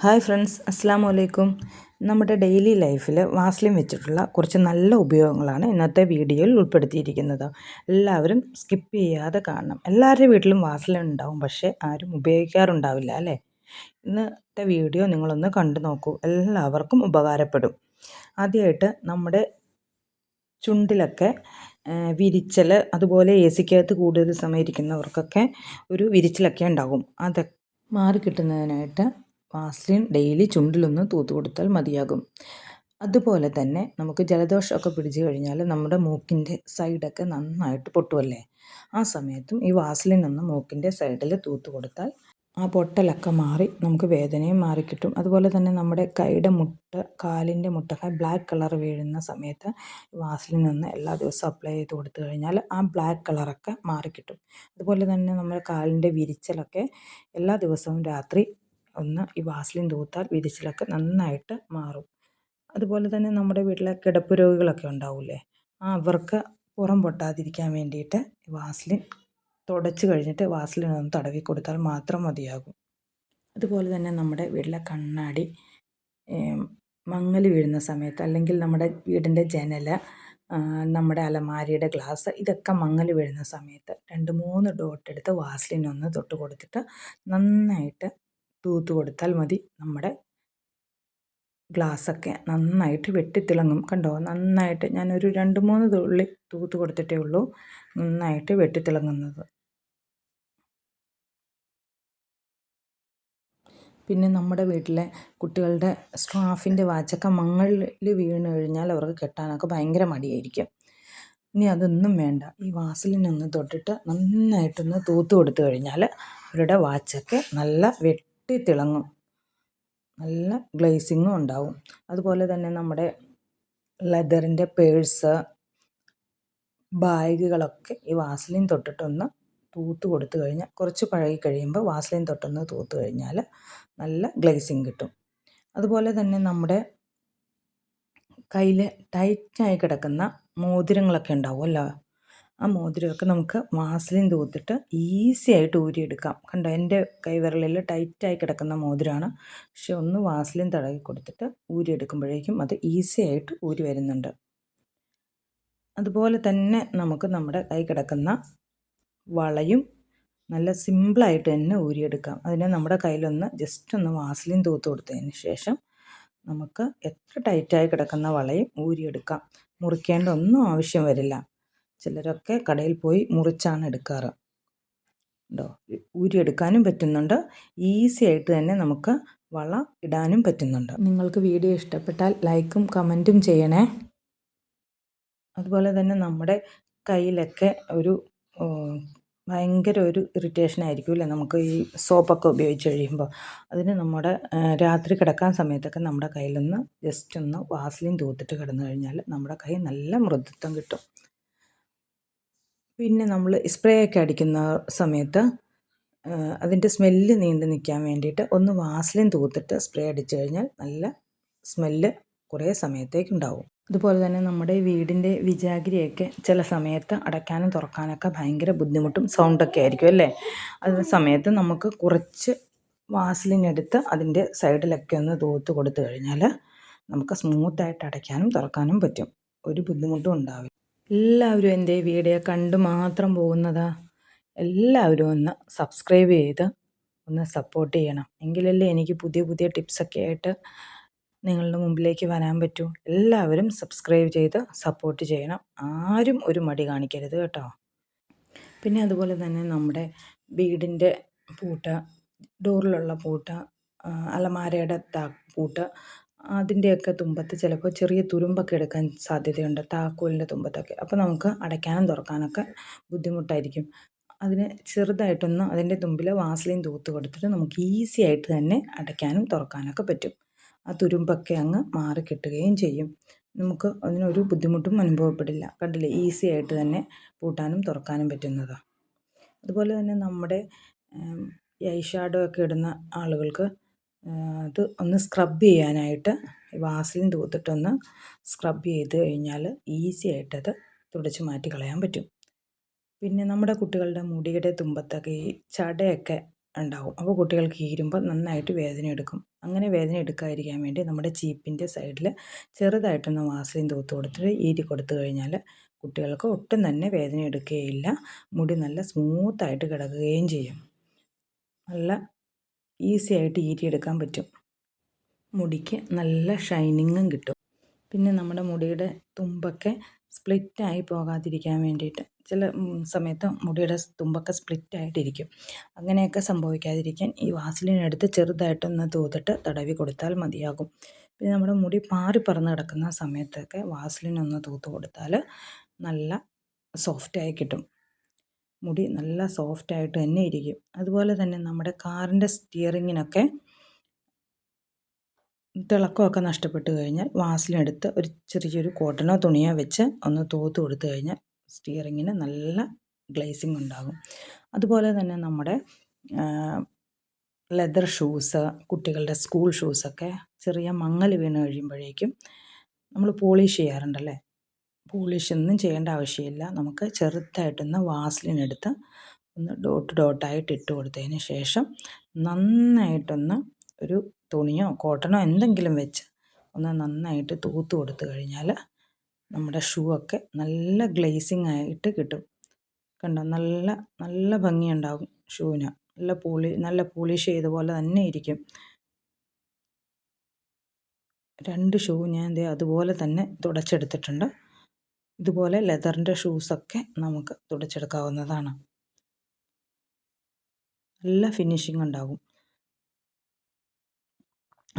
Hi friends, അസ്സാം വലൈക്കും. നമ്മുടെ ഡെയിലി ലൈഫിൽ വാസ്ലിൻ വെച്ചിട്ടുള്ള കുറച്ച് നല്ല ഉപയോഗങ്ങളാണ് ഇന്നത്തെ വീഡിയോയിൽ ഉൾപ്പെടുത്തിയിരിക്കുന്നത്. എല്ലാവരും സ്കിപ്പ് ചെയ്യാതെ കാണണം. എല്ലാവരുടെ വീട്ടിലും വാസ്ലിൻ ഉണ്ടാവും, പക്ഷേ ആരും ഉപയോഗിക്കാറുണ്ടാവില്ല അല്ലേ? ഇന്നത്തെ വീഡിയോ നിങ്ങളൊന്ന് കണ്ടു നോക്കൂ, എല്ലാവർക്കും ഉപകാരപ്പെടും. ആദ്യമായിട്ട് നമ്മുടെ ചുണ്ടിലൊക്കെ വിരിച്ചൽ, അതുപോലെ എ സിക്കകത്ത് കൂടുതൽ സമയം ഇരിക്കുന്നവർക്കൊക്കെ ഒരു വിരിച്ചിലൊക്കെ ഉണ്ടാകും. അതൊക്കെ മാറിക്കിട്ടുന്നതിനായിട്ട് വാസ്ലിൻ ഡെയിലി ചുണ്ടിലൊന്ന് തൂത്ത് കൊടുത്താൽ മതിയാകും. അതുപോലെ തന്നെ നമുക്ക് ജലദോഷമൊക്കെ പിടിച്ചു കഴിഞ്ഞാൽ നമ്മുടെ മൂക്കിൻ്റെ സൈഡൊക്കെ നന്നായിട്ട് പൊട്ടുമല്ലേ? ആ സമയത്തും ഈ വാസ്ലിൻ ഒന്ന് മൂക്കിൻ്റെ സൈഡിൽ തൂത്ത് കൊടുത്താൽ ആ പൊട്ടലൊക്കെ മാറി നമുക്ക് വേദനയും മാറിക്കിട്ടും. അതുപോലെ തന്നെ നമ്മുടെ കൈയുടെ കാലിൻ്റെ മുട്ടൊക്കെ ബ്ലാക്ക് കളർ വീഴുന്ന സമയത്ത് വാസ്ലിൻ ഒന്ന് എല്ലാ ദിവസവും അപ്ലൈ ചെയ്ത് കൊടുത്തു കഴിഞ്ഞാൽ ആ ബ്ലാക്ക് കളറൊക്കെ മാറിക്കിട്ടും. അതുപോലെ തന്നെ നമ്മുടെ കാലിൻ്റെ വിരിച്ചലൊക്കെ എല്ലാ ദിവസവും രാത്രി ഒന്ന് ഈ വാസ്ലിൻ തൂത്താൽ വിരിച്ചിലൊക്കെ നന്നായിട്ട് മാറും. അതുപോലെ തന്നെ നമ്മുടെ വീട്ടിലെ കിടപ്പ് രോഗികളൊക്കെ ഉണ്ടാവില്ലേ, അവർക്ക് പുറം പൊട്ടാതിരിക്കാൻ വേണ്ടിയിട്ട് വാസ്ലിൻ തുടച്ച് കഴിഞ്ഞിട്ട് വാസ്ലിൻ ഒന്ന് തടവി കൊടുത്താൽ മാത്രം മതിയാകും. അതുപോലെ തന്നെ നമ്മുടെ വീട്ടിലെ കണ്ണാടി മങ്ങൽ വീഴുന്ന സമയത്ത്, അല്ലെങ്കിൽ നമ്മുടെ വീടിൻ്റെ ജനൽ, നമ്മുടെ അലമാരിയുടെ ഗ്ലാസ്, ഇതൊക്കെ മങ്ങൽ വീഴുന്ന സമയത്ത് 2-3 ഡോട്ട് എടുത്ത് വാസ്ലിൻ ഒന്ന് തൊട്ട് കൊടുത്തിട്ട് നന്നായിട്ട് തൂത്ത് കൊടുത്താൽ മതി. നമ്മുടെ ഗ്ലാസ്സൊക്കെ നന്നായിട്ട് വെട്ടിത്തിളങ്ങും. കണ്ടോ, നന്നായിട്ട് ഞാനൊരു 2-3 തുള്ളി തൂത്ത് കൊടുത്തിട്ടേ ഉള്ളൂ, നന്നായിട്ട് വെട്ടിത്തിളങ്ങുന്നത്. പിന്നെ നമ്മുടെ വീട്ടിലെ കുട്ടികളുടെ സ്ട്രാഫിൻ്റെ വാച്ചൊക്കെ മങ്ങളിൽ വീണ് കഴിഞ്ഞാൽ അവർക്ക് കെട്ടാനൊക്കെ ഭയങ്കര മടിയായിരിക്കും. ഇനി അതൊന്നും വേണ്ട, ഈ വാസലിനൊന്ന് തൊട്ടിട്ട് നന്നായിട്ടൊന്ന് തൂത്ത് കൊടുത്തു കഴിഞ്ഞാൽ അവരുടെ വാച്ചൊക്കെ നല്ല വെട്ടിത്തിളങ്ങും, നല്ല ഗ്ലേസിങ്ങും ഉണ്ടാവും. അതുപോലെ തന്നെ നമ്മുടെ ലെതറിൻ്റെ പേഴ്സ്, ബാഗുകളൊക്കെ ഈ വാസലിൻ തൊട്ടിട്ടൊന്ന് തൂത്ത് കൊടുത്തു കഴിഞ്ഞാൽ, കുറച്ച് പഴകി കഴിയുമ്പോൾ വാസലിൻ തൊട്ടൊന്ന് തൂത്ത് കഴിഞ്ഞാൽ നല്ല ഗ്ലേസിങ് കിട്ടും. അതുപോലെ തന്നെ നമ്മുടെ കയ്യിൽ ടൈറ്റായി കിടക്കുന്ന മോതിരങ്ങളൊക്കെ ഉണ്ടാവുമല്ലോ, ആ മോതിരമൊക്കെ നമുക്ക് വാസലിൻ തൂത്തിട്ട് ഈസി ആയിട്ട് ഊരിയെടുക്കാം. കണ്ടോ, എൻ്റെ കൈവിരലിൽ ടൈറ്റായി കിടക്കുന്ന മോതിരമാണ്, പക്ഷെ ഒന്ന് വാസലിൻ തടവി കൊടുത്തിട്ട് ഊരിയെടുക്കുമ്പോഴേക്കും അത് ഈസി ആയിട്ട് ഊരി വരുന്നുണ്ട്. അതുപോലെ തന്നെ നമുക്ക് നമ്മുടെ കൈ കിടക്കുന്ന വളയും നല്ല സിമ്പിളായിട്ട് തന്നെ ഊരിയെടുക്കാം. അതിനെ നമ്മുടെ കയ്യിലൊന്ന് ജസ്റ്റ് ഒന്ന് വാസലിൻ തൂത്ത് കൊടുത്തതിന് ശേഷം നമുക്ക് എത്ര ടൈറ്റായി കിടക്കുന്ന വളയും ഊരിയെടുക്കാം. മുറിക്കേണ്ട ഒന്നും ആവശ്യം വരില്ല. ചിലരൊക്കെ കടയിൽ പോയി മുറിച്ചാണ് എടുക്കാറ്. ഉണ്ടോ, ഊരിയെടുക്കാനും പറ്റുന്നുണ്ട്, ഈസി ആയിട്ട് തന്നെ നമുക്ക് വള ഇടാനും പറ്റുന്നുണ്ട്. നിങ്ങൾക്ക് വീഡിയോ ഇഷ്ടപ്പെട്ടാൽ ലൈക്കും കമൻറ്റും ചെയ്യണേ. അതുപോലെ തന്നെ നമ്മുടെ കയ്യിലൊക്കെ ഭയങ്കര ഒരു ഇറിറ്റേഷൻ ആയിരിക്കുമല്ലേ നമുക്ക് ഈ സോപ്പൊക്കെ ഉപയോഗിച്ച് കഴിയുമ്പോൾ. അതിന് നമ്മുടെ രാത്രി കിടക്കാൻ സമയത്തൊക്കെ നമ്മുടെ കയ്യിലൊന്ന് ജസ്റ്റ് ഒന്ന് വാസലിൻ തൂത്തിട്ട് കിടന്നു കഴിഞ്ഞാൽ നമ്മുടെ കൈ നല്ല മൃദുത്വം കിട്ടും. പിന്നെ നമ്മൾ സ്പ്രേ ഒക്കെ അടിക്കുന്ന സമയത്ത് അതിൻ്റെ സ്മെല്ല് നീണ്ടു നിൽക്കാൻ വേണ്ടിയിട്ട് ഒന്ന് വാസലിൻ തൂത്തിട്ട് സ്പ്രേ അടിച്ചു കഴിഞ്ഞാൽ നല്ല സ്മെല്ല് കുറേ സമയത്തേക്കുണ്ടാവും. അതുപോലെ തന്നെ നമ്മുടെ വീടിൻ്റെ വിജാഗിരിയൊക്കെ ചില സമയത്ത് അടയ്ക്കാനും തുറക്കാനൊക്കെ ഭയങ്കര ബുദ്ധിമുട്ടും സൗണ്ടൊക്കെ ആയിരിക്കും അല്ലേ? അത് സമയത്ത് നമുക്ക് കുറച്ച് വാസലിൻ എടുത്ത് അതിൻ്റെ സൈഡിലൊക്കെ ഒന്ന് തൂത്ത് കൊടുത്തു കഴിഞ്ഞാൽ നമുക്ക് സ്മൂത്തായിട്ട് അടയ്ക്കാനും തുറക്കാനും പറ്റും, ഒരു ബുദ്ധിമുട്ടും ഉണ്ടാവില്ല. എല്ലാവരും എൻ്റെ വീഡിയോ കണ്ട് മാത്രം പോകുന്നതാ, എല്ലാവരും ഒന്ന് സബ്സ്ക്രൈബ് ചെയ്ത് ഒന്ന് സപ്പോർട്ട് ചെയ്യണം. എങ്കിലല്ലേ എനിക്ക് പുതിയ പുതിയ ടിപ്സൊക്കെ ആയിട്ട് നിങ്ങളുടെ മുമ്പിലേക്ക് വരാൻ പറ്റൂ. എല്ലാവരും സബ്സ്ക്രൈബ് ചെയ്ത് സപ്പോർട്ട് ചെയ്യണം, ആരും ഒരു മടി കാണിക്കരുത് കേട്ടോ. പിന്നെ അതുപോലെ തന്നെ നമ്മുടെ വീടിൻ്റെ പൂട്ട്, ഡോറിലുള്ള പൂട്ട്, അലമാരയുടെ പൂട്ട്, അതിൻ്റെയൊക്കെ തുമ്പത്ത് ചിലപ്പോൾ ചെറിയ തുരുമ്പൊക്കെ എടുക്കാൻ സാധ്യതയുണ്ട്, താക്കോലിൻ്റെ തുമ്പത്തൊക്കെ. അപ്പോൾ നമുക്ക് അടയ്ക്കാനും തുറക്കാനൊക്കെ ബുദ്ധിമുട്ടായിരിക്കും. അതിന് ചെറുതായിട്ടൊന്ന് അതിൻ്റെ തുമ്പിൽ വാസലിൻ തൂത്ത് കൊടുത്തിട്ട് നമുക്ക് ഈസി ആയിട്ട് തന്നെ അടയ്ക്കാനും തുറക്കാനൊക്കെ പറ്റും. ആ തുരുമ്പൊക്കെ അങ്ങ് മാറിക്കിട്ടുകയും ചെയ്യും. നമുക്ക് അതിനൊരു ബുദ്ധിമുട്ടും അനുഭവപ്പെടില്ല. കണ്ടില്ലേ, ഈസി ആയിട്ട് തന്നെ പൂട്ടാനും തുറക്കാനും പറ്റുന്നതാണ്. അതുപോലെ തന്നെ നമ്മുടെ ഐ ഷാഡോ ഒക്കെ ഇടുന്ന ആളുകൾക്ക് അത് ഒന്ന് സ്ക്രബ് ചെയ്യാനായിട്ട് വാസലിൻ തൂത്തിട്ടൊന്ന് സ്ക്രബ് ചെയ്ത് കഴിഞ്ഞാൽ ഈസി ആയിട്ടത് തുടച്ച് മാറ്റി കളയാൻ പറ്റും. പിന്നെ നമ്മുടെ കുട്ടികളുടെ മുടിയുടെ തുമ്പത്തൊക്കെ ഈ ചടയൊക്കെ ഉണ്ടാവും, അപ്പോൾ കുട്ടികൾക്ക് ഈരുമ്പോൾ നന്നായിട്ട് വേദന എടുക്കും. അങ്ങനെ വേദന എടുക്കാതിരിക്കാൻ വേണ്ടി നമ്മുടെ ചീപ്പിൻ്റെ സൈഡിൽ ചെറുതായിട്ടൊന്ന് വാസലിൻ തൂത്ത് കൊടുത്തിട്ട് ഈരി കൊടുത്തു കഴിഞ്ഞാൽ കുട്ടികൾക്ക് ഒട്ടും തന്നെ വേദന എടുക്കുകയില്ല. മുടി നല്ല സ്മൂത്തായിട്ട് കിടക്കുകയും ചെയ്യും. നല്ല ഈസി ആയിട്ട് ഈരിയെടുക്കാൻ പറ്റും. മുടിക്ക് നല്ല ഷൈനിങ്ങും കിട്ടും. പിന്നെ നമ്മുടെ മുടിയുടെ തുമ്പൊക്കെ സ്പ്ലിറ്റായി പോകാതിരിക്കാൻ വേണ്ടിയിട്ട് ചില സമയത്ത് മുടിയുടെ തുമ്പൊക്കെ സ്പ്ലിറ്റായിട്ടിരിക്കും. അങ്ങനെയൊക്കെ സംഭവിക്കാതിരിക്കാൻ ഈ വാസലിൻ എടുത്ത് ചെറുതായിട്ടൊന്ന് തൂത്തിട്ട് തടവി കൊടുത്താൽ മതിയാകും. പിന്നെ നമ്മുടെ മുടി പാറി പറന്ന് കിടക്കുന്ന സമയത്തൊക്കെ വാസലിൻ ഒന്ന് തൂത്ത് കൊടുത്താൽ നല്ല സോഫ്റ്റായി കിട്ടും. മുടി നല്ല സോഫ്റ്റായിട്ട് തന്നെ ഇരിക്കും. അതുപോലെ തന്നെ നമ്മുടെ കാറിൻ്റെ സ്റ്റിയറിങ്ങിനൊക്കെ തിളക്കമൊക്കെ നഷ്ടപ്പെട്ട് കഴിഞ്ഞാൽ വാസലിൻ എടുത്ത് ഒരു ചെറിയൊരു കോട്ടനോ തുണിയോ വെച്ച് ഒന്ന് തൂത്ത് കൊടുത്തു കഴിഞ്ഞാൽ സ്റ്റിയറിങ്ങിന് നല്ല ഗ്ലേസിങ് ഉണ്ടാകും. അതുപോലെ തന്നെ നമ്മുടെ ലെതർ ഷൂസ്, കുട്ടികളുടെ സ്കൂൾ ഷൂസൊക്കെ ചെറിയ മങ്ങൽ വീണ് കഴിയുമ്പോഴേക്കും നമ്മൾ പോളിഷ് ചെയ്യാറുണ്ടല്ലേ. പോളിഷൊന്നും ചെയ്യേണ്ട ആവശ്യമില്ല. നമുക്ക് ചെറുതായിട്ടൊന്ന് വാസലിൻ എടുത്ത് ഒന്ന് ഡോട്ടായിട്ട് ഇട്ട് കൊടുത്തതിന് ശേഷം നന്നായിട്ടൊന്ന് ഒരു തുണിയോ കോട്ടണോ എന്തെങ്കിലും വെച്ച് ഒന്ന് നന്നായിട്ട് തൂത്ത് കൊടുത്തു കഴിഞ്ഞാൽ നമ്മുടെ ഷൂ ഒക്കെ നല്ല ഗ്ലേസിങ് ആയിട്ട് കിട്ടും. കണ്ടോ, നല്ല നല്ല ഭംഗിയുണ്ടാകും ഷൂവിന്. നല്ല പോളിഷ് ചെയ്ത പോലെ തന്നെ ഇരിക്കും. 2 ഷൂ ഞാൻ അതുപോലെ തന്നെ തുടച്ചെടുത്തിട്ടുണ്ട്. ഇതുപോലെ ലെതറിൻ്റെ ഷൂസൊക്കെ നമുക്ക് തുടച്ചെടുക്കാവുന്നതാണ്. നല്ല ഫിനിഷിംഗ് ഉണ്ടാകും.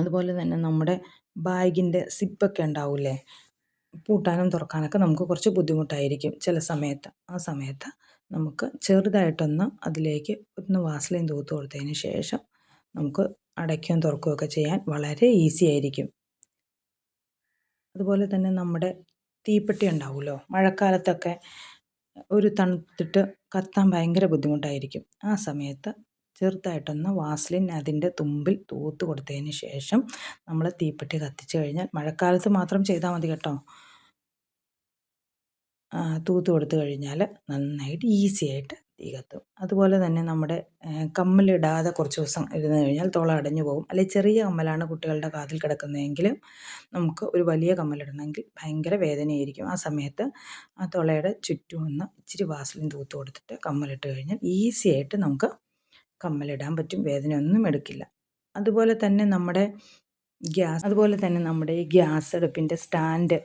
അതുപോലെ തന്നെ നമ്മുടെ ബാഗിൻ്റെ സിപ്പൊക്കെ ഉണ്ടാവില്ലേ, പൂട്ടാനും തുറക്കാനൊക്കെ നമുക്ക് കുറച്ച് ബുദ്ധിമുട്ടായിരിക്കും ചില സമയത്ത്. ആ സമയത്ത് നമുക്ക് ചെറുതായിട്ടൊന്ന് അതിലേക്ക് ഒന്ന് വാസലിൻ തൂത്ത് കൊടുത്തതിന് ശേഷം നമുക്ക് അടയ്ക്കുകയും തുറക്കുകയൊക്കെ ചെയ്യാൻ വളരെ ഈസി ആയിരിക്കും. അതുപോലെ തന്നെ നമ്മുടെ തീപ്പെട്ടി ഉണ്ടാവുമല്ലോ, മഴക്കാലത്തൊക്കെ ഒരു തണുത്തിട്ട് കത്താൻ ഭയങ്കര ബുദ്ധിമുട്ടായിരിക്കും. ആ സമയത്ത് ചെറുതായിട്ടൊന്ന് വാസലിൻ അതിൻ്റെ തുമ്പിൽ തൂത്ത് കൊടുത്തതിന് ശേഷം നമ്മൾ തീപ്പെട്ടി കത്തിച്ച് കഴിഞ്ഞാൽ, മഴക്കാലത്ത് മാത്രം ചെയ്താൽ മതി കേട്ടോ, തൂത്ത് കൊടുത്തു കഴിഞ്ഞാൽ നന്നായിട്ട് ഈസി ആയിട്ട് തീ കത്തും. അതുപോലെ തന്നെ നമ്മുടെ കമ്മലിടാതെ കുറച്ച് ദിവസം ഇരുന്ന് കഴിഞ്ഞാൽ തുള അടഞ്ഞു പോകും. അല്ലെങ്കിൽ ചെറിയ കമ്മലാണ് കുട്ടികളുടെ കാതിൽ കിടക്കുന്നതെങ്കിൽ നമുക്ക് ഒരു വലിയ കമ്മലിടണമെങ്കിൽ ഭയങ്കര വേദനയായിരിക്കും. ആ സമയത്ത് ആ തുളയുടെ ചുറ്റും ഒന്ന് ഇച്ചിരി വാസലിൻ തൂത്ത് കൊടുത്തിട്ട് കമ്മലിട്ട് കഴിഞ്ഞാൽ ഈസി ആയിട്ട് നമുക്ക് കമ്മലിടാൻ പറ്റും. വേദനയൊന്നും എടുക്കില്ല. അതുപോലെ തന്നെ നമ്മുടെ ഈ ഗ്യാസ് അടുപ്പിൻ്റെ സ്റ്റാൻഡ്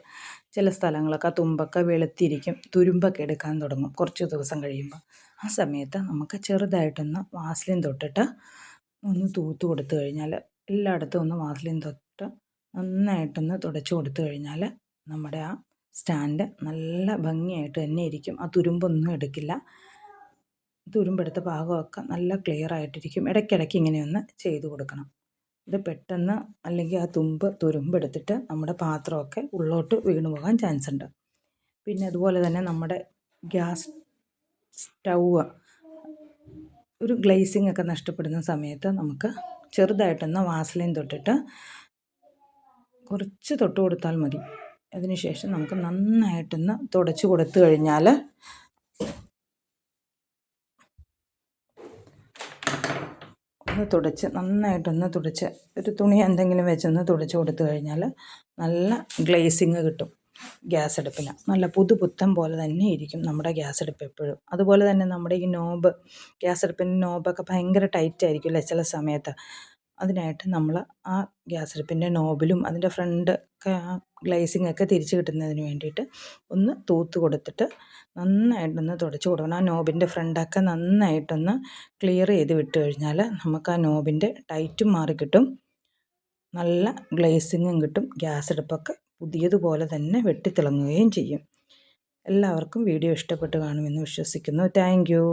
ചില സ്ഥലങ്ങളൊക്കെ തുമ്പൊക്കെ വെളുത്തിരിക്കും, തുരുമ്പൊക്കെ എടുക്കാൻ തുടങ്ങും കുറച്ച് ദിവസം കഴിയുമ്പോൾ. ആ സമയത്ത് നമുക്ക് ചെറുതായിട്ടൊന്ന് വാസലിൻ തൊട്ടിട്ട് ഒന്ന് തൂത്ത് കൊടുത്തു കഴിഞ്ഞാൽ, എല്ലായിടത്തും ഒന്ന് വാസലിൻ തൊട്ട് നന്നായിട്ടൊന്ന് തുടച്ച് കൊടുത്തു കഴിഞ്ഞാൽ നമ്മുടെ ആ സ്റ്റാൻഡ് നല്ല ഭംഗിയായിട്ട് തന്നെ ഇരിക്കും. ആ തുരുമ്പൊന്നും എടുക്കില്ല. തുരുമ്പെടുത്ത ഭാഗമൊക്കെ നല്ല ക്ലിയർ ആയിട്ടിരിക്കും. ഇടയ്ക്കിടയ്ക്ക് ഇങ്ങനെയൊന്ന് ചെയ്ത് കൊടുക്കണം. ഇത് പെട്ടെന്ന് അല്ലെങ്കിൽ ആ തുരുമ്പെടുത്തിട്ട് നമ്മുടെ പാത്രമൊക്കെ ഉള്ളോട്ട് വീണു പോകാൻ ചാൻസ് ഉണ്ട്. പിന്നെ അതുപോലെ തന്നെ നമ്മുടെ ഗ്യാസ് സ്റ്റൗവ് ഒരു ഗ്ലേസിങ് ഒക്കെ നഷ്ടപ്പെടുന്ന സമയത്ത് നമുക്ക് ചെറുതായിട്ടൊന്ന് വാസലിൻ തൊട്ടിട്ട് കുറച്ച് തൊട്ട് കൊടുത്താൽ മതി. അതിനുശേഷം നമുക്ക് നന്നായിട്ടൊന്ന് തുടച്ച് കൊടുത്തു കഴിഞ്ഞാൽ നന്നായിട്ടൊന്ന് തുടച്ച് ഒരു തുണി എന്തെങ്കിലും വെച്ചൊന്ന് തുടച്ച് കൊടുത്തു കഴിഞ്ഞാൽ നല്ല ഗ്ലേസിങ് കിട്ടും. ഗ്യാസ് അടുപ്പിന് നല്ല പുതുപുത്തൻ പോലെ തന്നെ ഇരിക്കും നമ്മുടെ ഗ്യാസ് അടുപ്പ് എപ്പോഴും. അതുപോലെ തന്നെ നമ്മുടെ ഈ ഗ്യാസ് അടുപ്പിൻ്റെ നോബൊക്കെ ഭയങ്കര ടൈറ്റ് ആയിരിക്കുമല്ലേ ചില സമയത്ത്. അതിനായിട്ട് നമ്മൾ ആ ഗ്യാസ് അടുപ്പിൻ്റെ നോബിലും അതിൻ്റെ ഫ്രണ്ട് ഒക്കെ ആ ഗ്ലേസിങ് ഒക്കെ തിരിച്ച് കിട്ടുന്നതിന് വേണ്ടിയിട്ട് ഒന്ന് തൂത്ത് കൊടുത്തിട്ട് നന്നായിട്ടൊന്ന് തുടച്ച് കൊടുക്കണം. ആ നോബിൻ്റെ ഫ്രണ്ടൊക്കെ നന്നായിട്ടൊന്ന് ക്ലിയർ ചെയ്ത് വിട്ട് കഴിഞ്ഞാൽ നമുക്ക് ആ നോബിൻ്റെ ടൈറ്റും മാറി കിട്ടും, നല്ല ഗ്ലേസിങ്ങും കിട്ടും. ഗ്യാസ് അടുപ്പൊക്കെ പുതിയതുപോലെ തന്നെ വെട്ടിത്തിളങ്ങുകയും ചെയ്യും. എല്ലാവർക്കും വീഡിയോ ഇഷ്ടപ്പെട്ട് കാണുമെന്ന് വിശ്വസിക്കുന്നു. Thank you.